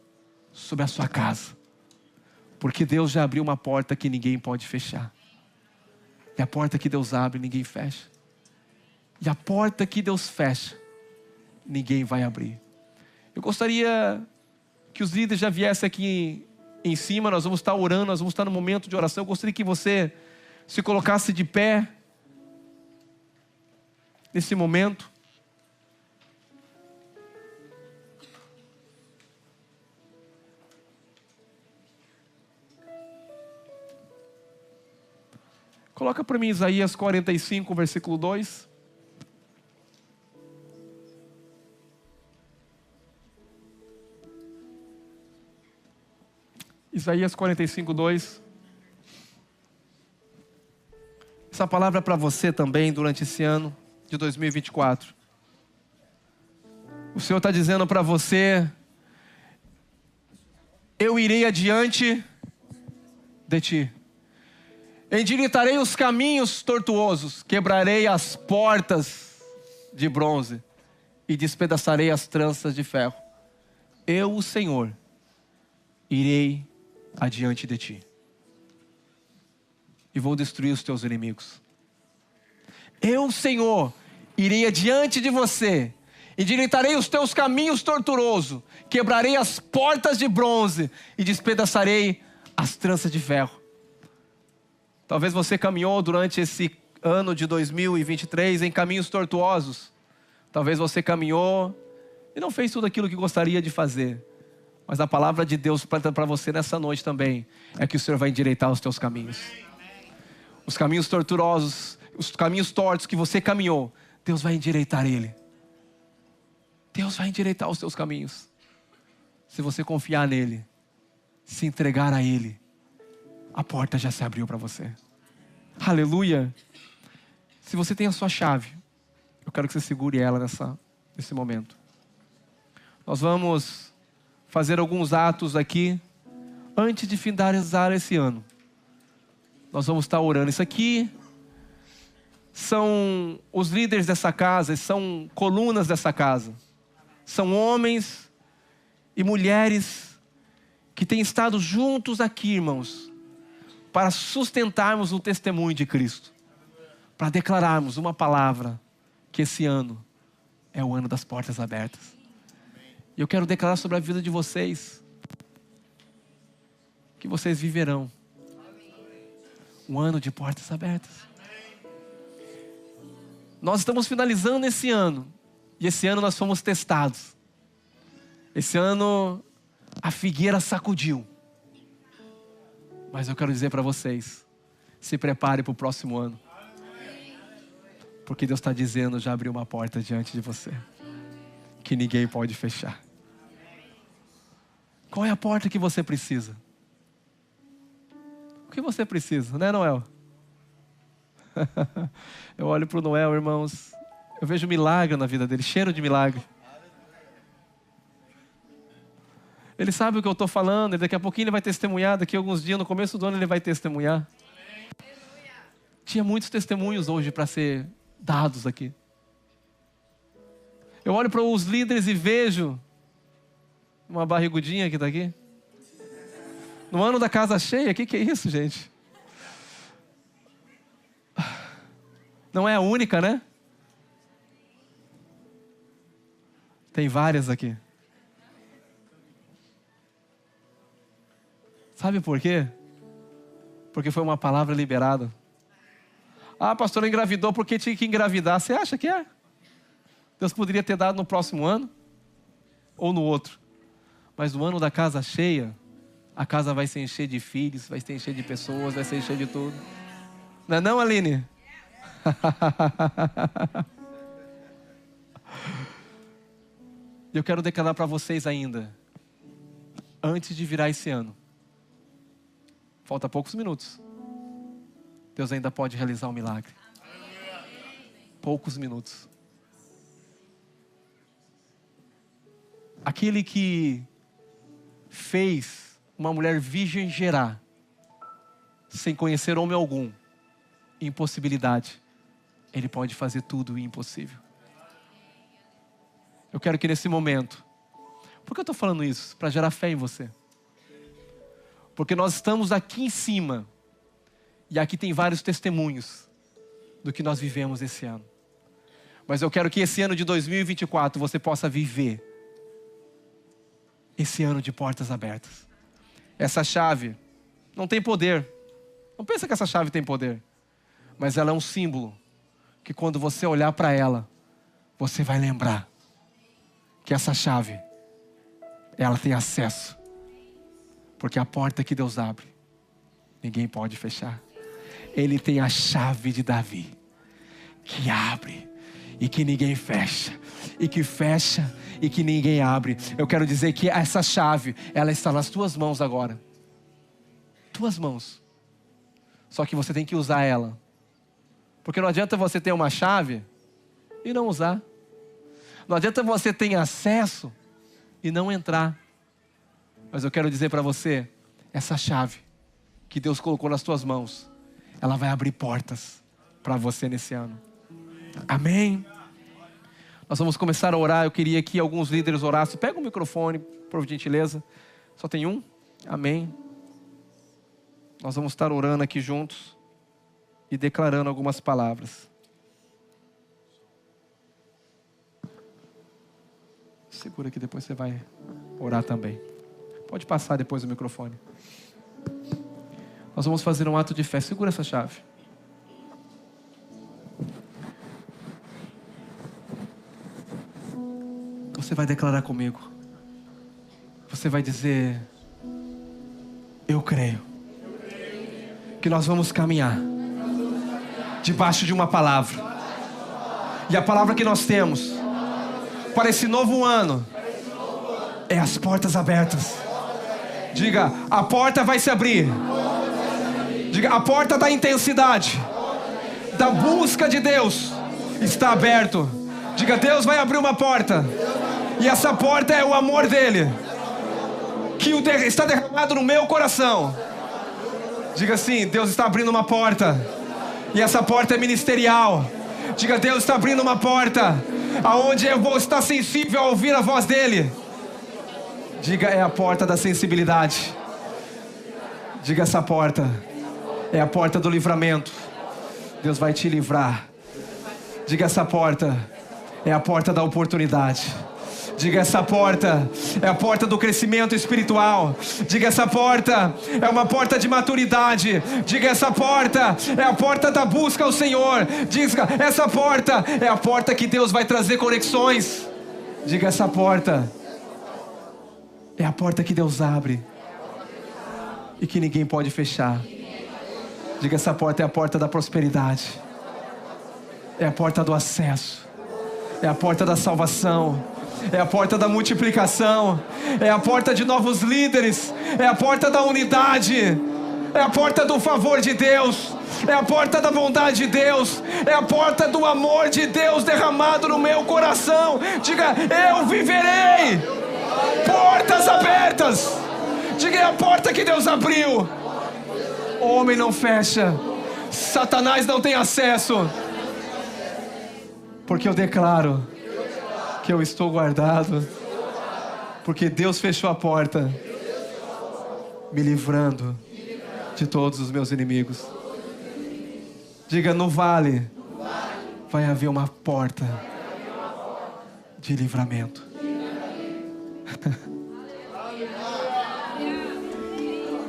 sobre a sua casa, porque Deus já abriu uma porta que ninguém pode fechar, e a porta que Deus abre, ninguém fecha, e a porta que Deus fecha, ninguém vai abrir. Eu gostaria que os líderes já viessem aqui em cima. Nós vamos estar orando, nós vamos estar no momento de oração. Eu gostaria que você se colocasse de pé nesse momento. Coloca para mim Isaías 45, versículo 2. Isaías 45, 2. Essa palavra é para você também durante esse ano de 2024. O Senhor está dizendo para você: eu irei adiante de ti. Endireitarei os caminhos tortuosos, quebrarei as portas de bronze e despedaçarei as tranças de ferro. Eu, o Senhor, irei adiante de ti e vou destruir os teus inimigos. Eu, Senhor, irei adiante de você, endireitarei os teus caminhos tortuosos, quebrarei as portas de bronze e despedaçarei as tranças de ferro. Talvez você caminhou durante esse ano de 2023 em caminhos tortuosos. Talvez você caminhou e não fez tudo aquilo que gostaria de fazer. Mas a palavra de Deus para você nessa noite também é que o Senhor vai endireitar os teus caminhos. Os caminhos tortuosos, os caminhos tortos que você caminhou, Deus vai endireitar ele. Deus vai endireitar os teus caminhos. Se você confiar nele, se entregar a ele, a porta já se abriu para você. Aleluia! Se você tem a sua chave, eu quero que você segure ela nesse momento. Nós vamos fazer alguns atos aqui antes de finalizar esse ano. Nós vamos estar orando. Isso aqui são os líderes dessa casa, são colunas dessa casa. São homens e mulheres que têm estado juntos aqui, irmãos, para sustentarmos o testemunho de Cristo, para declararmos uma palavra, que esse ano é o ano das portas abertas. E eu quero declarar sobre a vida de vocês, que vocês viverão um ano de portas abertas. Nós estamos finalizando esse ano, e esse ano nós fomos testados. Esse ano a figueira sacudiu. Mas eu quero dizer para vocês, se prepare para o próximo ano. Porque Deus está dizendo, já abriu uma porta diante de você, que ninguém pode fechar. Qual é a porta que você precisa? O que você precisa, né, Noel? Eu olho para o Noel, irmãos, eu vejo milagre na vida dele, cheiro de milagre. Ele sabe o que eu estou falando, e daqui a pouquinho ele vai testemunhar, daqui a alguns dias, no começo do ano ele vai testemunhar. Tinha muitos testemunhos hoje para ser dados aqui. Eu olho para os líderes e vejo uma barrigudinha que está aqui. No ano da casa cheia, o que é isso, gente? Não é a única, né? Tem várias aqui. Sabe por quê? Porque foi uma palavra liberada. Ah, pastor, engravidou porque tinha que engravidar. Você acha que é? Deus poderia ter dado no próximo ano ou no outro. Mas no ano da casa cheia, a casa vai se encher de filhos, vai se encher de pessoas, vai se encher de tudo. Não é não, Aline? Eu quero declarar para vocês ainda, antes de virar esse ano, falta poucos minutos, Deus ainda pode realizar um milagre. Poucos minutos. Aquele que fez uma mulher virgem gerar, sem conhecer homem algum, impossibilidade, Ele pode fazer tudo o impossível. Eu quero que nesse momento, por que eu estou falando isso? Para gerar fé em você. Porque nós estamos aqui em cima, e aqui tem vários testemunhos do que nós vivemos esse ano. Mas eu quero que esse ano de 2024 você possa viver esse ano de portas abertas. Essa chave não tem poder. Não pensa que essa chave tem poder. Mas ela é um símbolo que quando você olhar para ela, você vai lembrar que essa chave, ela tem acesso. Porque a porta que Deus abre, ninguém pode fechar. Ele tem a chave de Davi, que abre e que ninguém fecha, e que fecha e que ninguém abre. Eu quero dizer que essa chave, ela está nas tuas mãos agora. Tuas mãos. Só que você tem que usar ela. Porque não adianta você ter uma chave e não usar. Não adianta você ter acesso e não entrar. Mas eu quero dizer para você, essa chave que Deus colocou nas tuas mãos, ela vai abrir portas para você nesse ano. Amém? Nós vamos começar a orar. Eu queria que alguns líderes orassem. Pega o microfone, por gentileza. Só tem um? Amém. Nós vamos estar orando aqui juntos e declarando algumas palavras. Segura que depois você vai orar também. Pode passar depois o microfone. Nós vamos fazer um ato de fé. Segura essa chave. Você vai declarar comigo. você vai dizer: eu creio que nós vamos caminhar debaixo de uma palavra. E a palavra que nós temos para esse novo ano é as portas abertas. Diga: a porta vai se abrir. Diga: a porta da intensidade, da busca de Deus está aberto. Diga: Deus vai abrir uma porta, e essa porta é o amor dele, que está derramado no meu coração. Diga assim: Deus está abrindo uma porta, e essa porta é ministerial. Diga: Deus está abrindo uma porta, aonde eu vou estar sensível a ouvir a voz dele. Diga: é a porta da sensibilidade. Diga: essa porta é a porta do livramento. Deus vai te livrar. Diga: essa porta é a porta da oportunidade. Diga: essa porta é a porta do crescimento espiritual. Diga: essa porta é uma porta de maturidade. Diga: essa porta é a porta da busca ao Senhor. Diga: essa porta é a porta que Deus vai trazer conexões. Diga: essa porta é a porta que Deus abre e que ninguém pode fechar. Diga: essa porta é a porta da prosperidade. É a porta do acesso. É a porta da salvação. É a porta da multiplicação. É a porta de novos líderes. É a porta da unidade. É a porta do favor de Deus. É a porta da bondade de Deus. É a porta do amor de Deus derramado no meu coração. Diga: eu viverei. Portas abertas. Diga: é a porta que Deus abriu. Homem não fecha. Satanás não tem acesso. Porque eu declaro que eu estou guardado, porque Deus fechou a porta, me livrando de todos os meus inimigos. Diga: no vale vai haver uma porta de livramento.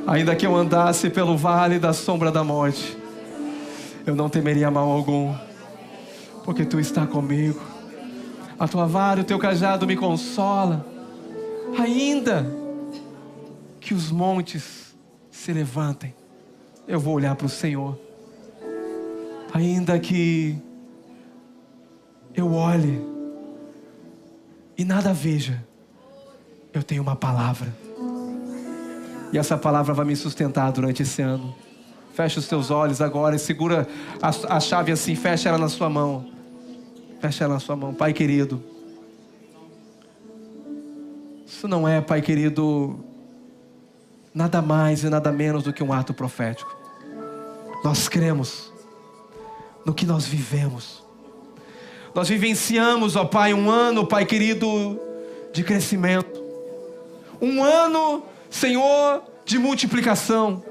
Ainda que eu andasse pelo vale da sombra da morte, eu não temeria mal algum, porque tu está comigo. A tua vara e o teu cajado me consola. Ainda que os montes se levantem, eu vou olhar para o Senhor. Ainda que eu olhe e nada veja, eu tenho uma palavra. E essa palavra vai me sustentar durante esse ano. Fecha os teus olhos agora e segura a chave assim, fecha ela na sua mão. Fecha ela na sua mão. Pai querido, isso não é, Pai querido, nada mais e nada menos do que um ato profético. Nós cremos no que nós vivemos. Nós vivenciamos, ó Pai, um ano, Pai querido, de crescimento. Um ano, Senhor, de multiplicação.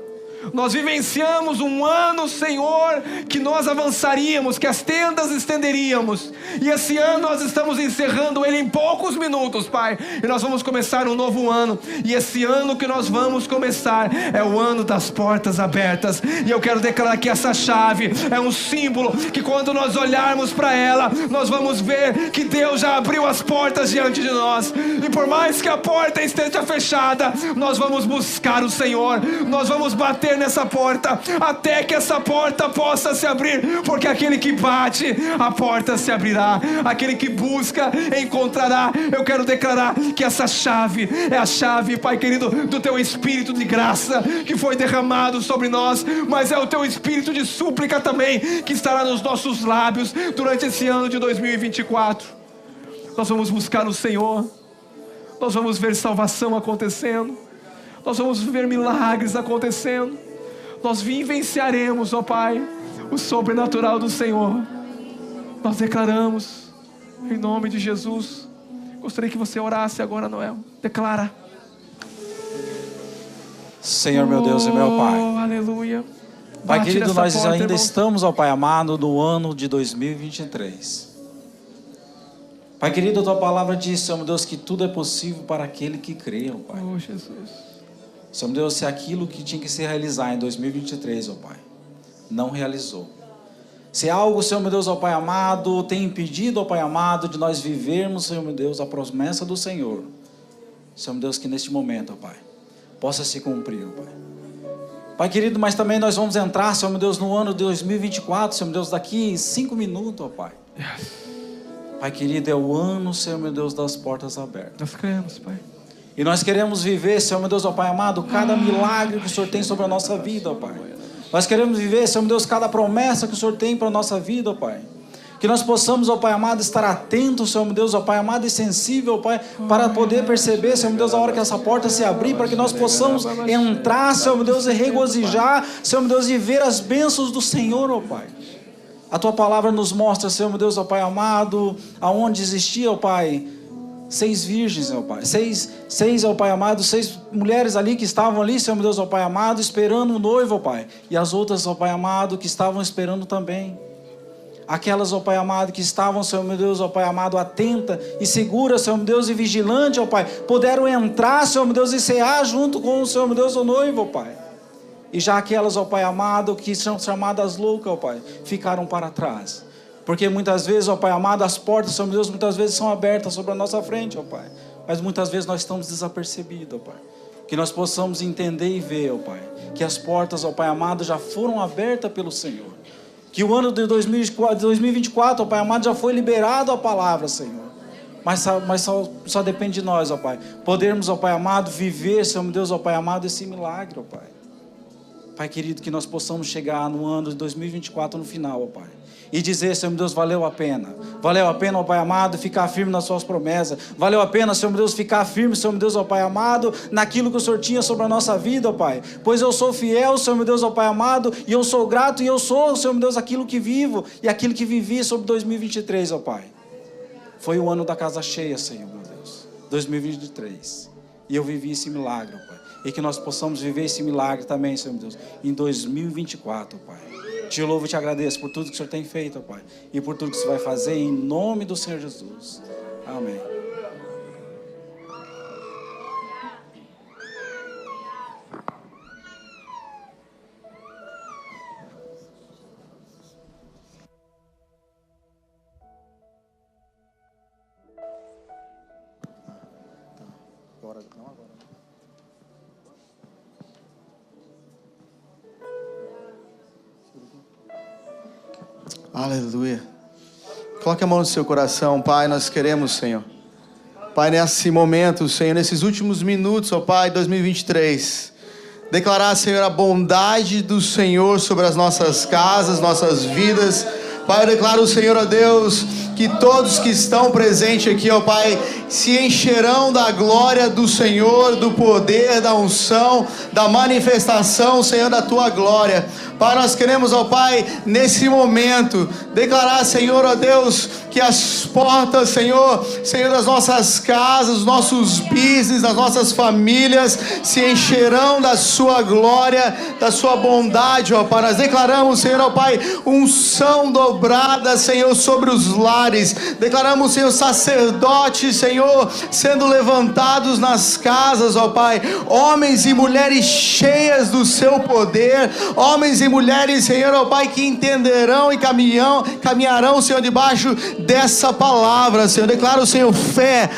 Nós vivenciamos um ano, Senhor, que nós avançaríamos, que as tendas estenderíamos. E esse ano nós estamos encerrando ele em poucos minutos, Pai. E nós vamos começar um novo ano. E esse ano que nós vamos começar é o ano das portas abertas. E eu quero declarar que essa chave é um símbolo que quando nós olharmos para ela, nós vamos ver que Deus já abriu as portas diante de nós. E por mais que a porta esteja fechada, nós vamos buscar o Senhor. Nós vamos bater nessa porta até que essa porta possa se abrir, porque aquele que bate, a porta se abrirá. Aquele que busca, encontrará. Eu quero declarar que essa chave é a chave, Pai querido, do teu espírito de graça que foi derramado sobre nós, mas é o teu espírito de súplica também que estará nos nossos lábios durante esse ano de 2024. Nós vamos buscar o Senhor. Nós vamos ver salvação acontecendo. Nós vamos ver milagres acontecendo. Nós vivenciaremos, ó Pai, o sobrenatural do Senhor. Nós declaramos, em nome de Jesus. Gostaria que você orasse agora, Noel. Declara. Senhor, meu Deus e meu Pai. Aleluia. Pai Bate querido, nessa nós porta, ainda irmãos. estamos, ó Pai amado, no ano de 2023. Pai querido, a Tua palavra diz, Senhor, meu Deus, que tudo é possível para aquele que crê, ó Pai. Oh, Jesus. Senhor, meu Deus, se aquilo que tinha que se realizar em 2023, ó Pai, não realizou. Se algo, Senhor, meu Deus, ó Pai amado, tem impedido, ó Pai amado, de nós vivermos, Senhor, meu Deus, a promessa do Senhor. Senhor meu Deus, que neste momento, ó Pai, possa se cumprir, ó Pai. Pai querido, mas também nós vamos entrar, Senhor meu Deus, no ano de 2024, Senhor meu Deus, daqui 5 minutos, ó Pai. Pai querido, é o ano, Senhor meu Deus, das portas abertas. Nós cremos, Pai. E nós queremos viver, Senhor meu Deus, ó Pai amado, cada milagre que o Senhor tem sobre a nossa vida, ó Pai. Nós queremos viver, Senhor meu Deus, cada promessa que o Senhor tem para a nossa vida, ó Pai. Que nós possamos, ó Pai amado, estar atentos, Senhor meu Deus, ó Pai amado, e sensível, ó Pai, para poder perceber, Senhor meu Deus, a hora que essa porta se abrir, para que nós possamos entrar, Senhor meu Deus, e regozijar, Senhor meu Deus, e ver as bênçãos do Senhor, ó Pai. A Tua palavra nos mostra, Senhor meu Deus, ó Pai amado, aonde existia, ó Pai, 6 virgens, ó Pai, seis, ó Pai amado, 6 mulheres ali que estavam ali, Senhor meu Deus, ó Pai amado, esperando o noivo, ó Pai, e as outras, ó Pai amado, que estavam esperando também. Aquelas, ó Pai amado, que estavam, Senhor meu Deus, ó Pai amado, atenta e segura, Senhor meu Deus, e vigilante, ó Pai, puderam entrar, Senhor meu Deus, e cear junto com o Senhor meu Deus, o noivo, ó Pai. E já aquelas, ó Pai amado, que são chamadas loucas, ó Pai, ficaram para trás. Porque muitas vezes, ó Pai amado, as portas, Senhor meu Deus, muitas vezes são abertas sobre a nossa frente, ó Pai. Mas muitas vezes nós estamos desapercebidos, ó Pai. Que nós possamos entender e ver, ó Pai, que as portas, ó Pai amado, já foram abertas pelo Senhor. Que o ano de 2024, ó Pai amado, já foi liberado a palavra, Senhor. Mas só depende de nós, ó Pai. Podermos, ó Pai amado, viver, Senhor meu Deus, ó Pai amado, esse milagre, ó Pai. Pai querido, que nós possamos chegar no ano de 2024 no final, ó Pai. E dizer, Senhor meu Deus, valeu a pena. Valeu a pena, ó Pai amado, ficar firme nas suas promessas. Valeu a pena, Senhor meu Deus, ficar firme, Senhor meu Deus, ó Pai amado, naquilo que o Senhor tinha sobre a nossa vida, ó Pai. Pois eu sou fiel, Senhor meu Deus, ó Pai amado, e eu sou grato, e eu sou, Senhor meu Deus, aquilo que vivo e aquilo que vivi sobre 2023, ó Pai. Foi o ano da casa cheia, Senhor meu Deus, 2023. E eu vivi esse milagre, ó Pai. E que nós possamos viver esse milagre também, Senhor meu Deus, em 2024, ó Pai. Te louvo e te agradeço por tudo que o Senhor tem feito, ó Pai, e por tudo que você vai fazer, em nome do Senhor Jesus. Amém. Aleluia. Coloque a mão no seu coração, Pai, nós queremos, Senhor. Pai, nesse momento, Senhor, nesses últimos minutos, ó Pai, 2023, declarar, Senhor, a bondade do Senhor sobre as nossas casas, nossas vidas. Pai, eu declaro, Senhor, ó Deus, que todos que estão presentes aqui, ó Pai, se encherão da glória do Senhor, do poder, da unção, da manifestação, Senhor, da Tua glória. Pai, nós queremos, ó Pai, nesse momento, declarar, Senhor, ó Deus, que as portas, Senhor, das nossas casas, dos nossos business, das nossas famílias, se encherão da Sua glória, da Sua bondade, ó Pai. Nós declaramos, Senhor, ó Pai, unção dobrada, Senhor, sobre os lares. Declaramos, Senhor, sacerdotes, Senhor, sendo levantados nas casas, ó Pai. Homens e mulheres cheias do Seu poder, homens e mulheres, Senhor, ó Pai, que entenderão e caminharão, Senhor, debaixo dessa palavra, Senhor. Eu declaro, Senhor, fé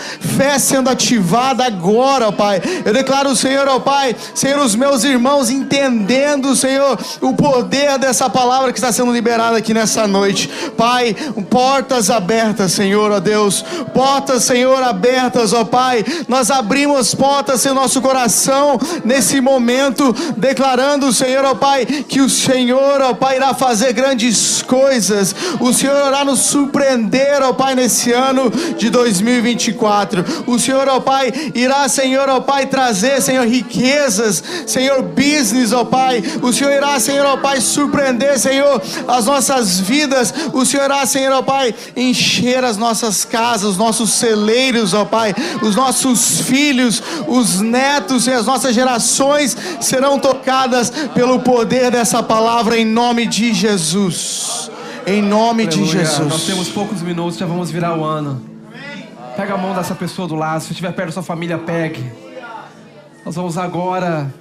sendo ativada agora, ó Pai. Eu declaro, Senhor, ó Pai, Senhor, os meus irmãos entendendo, Senhor, o poder dessa palavra que está sendo liberada aqui nessa noite. Pai, portas abertas, Senhor, ó Deus, portas, Senhor, abertas, ó Pai. Nós abrimos portas em nosso coração nesse momento, declarando, Senhor, ó Pai, que o Senhor, ó Pai, irá fazer grandes coisas. O Senhor irá nos surpreender, ó Pai, nesse ano de 2024. O Senhor, ó Pai, irá, Senhor, ó Pai, trazer, Senhor, riquezas, Senhor, business, ó Pai. O Senhor irá, Senhor, ó Pai, surpreender, Senhor, as nossas vidas. O Senhor irá, Senhor, ó Pai, encher as nossas casas, os nossos celeiros, ó Pai, os nossos filhos, os netos e as nossas gerações serão tocadas pelo poder dessa palavra, em nome de Jesus. Em nome de Jesus. Nós temos poucos minutos, já vamos virar o ano. Pega a mão dessa pessoa do lado. Se estiver perto da sua família, pegue. Nós vamos agora.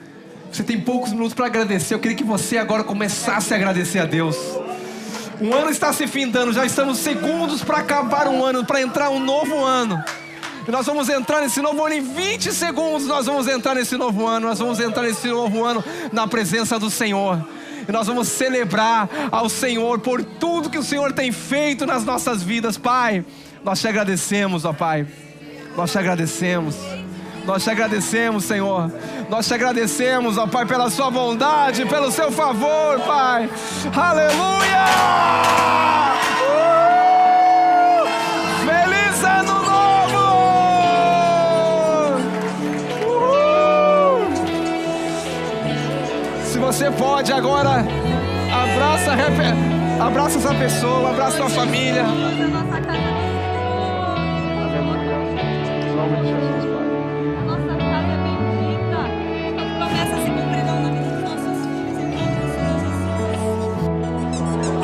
Você tem poucos minutos para agradecer. Eu queria que você agora começasse a agradecer a Deus. Um ano está se findando, já estamos segundos para acabar um ano, para entrar um novo ano. E nós vamos entrar nesse novo ano em 20 segundos. Nós vamos entrar nesse novo ano. Nós vamos entrar nesse novo ano na presença do Senhor. E nós vamos celebrar ao Senhor por tudo que o Senhor tem feito nas nossas vidas. Pai, nós te agradecemos, ó Pai. Nós te agradecemos. Nós te agradecemos, Senhor. Nós te agradecemos, ó Pai, pela sua bondade, pelo seu favor, Pai. Aleluia! Feliz ano novo! Se você pode agora, abraça essa pessoa, abraça sua família.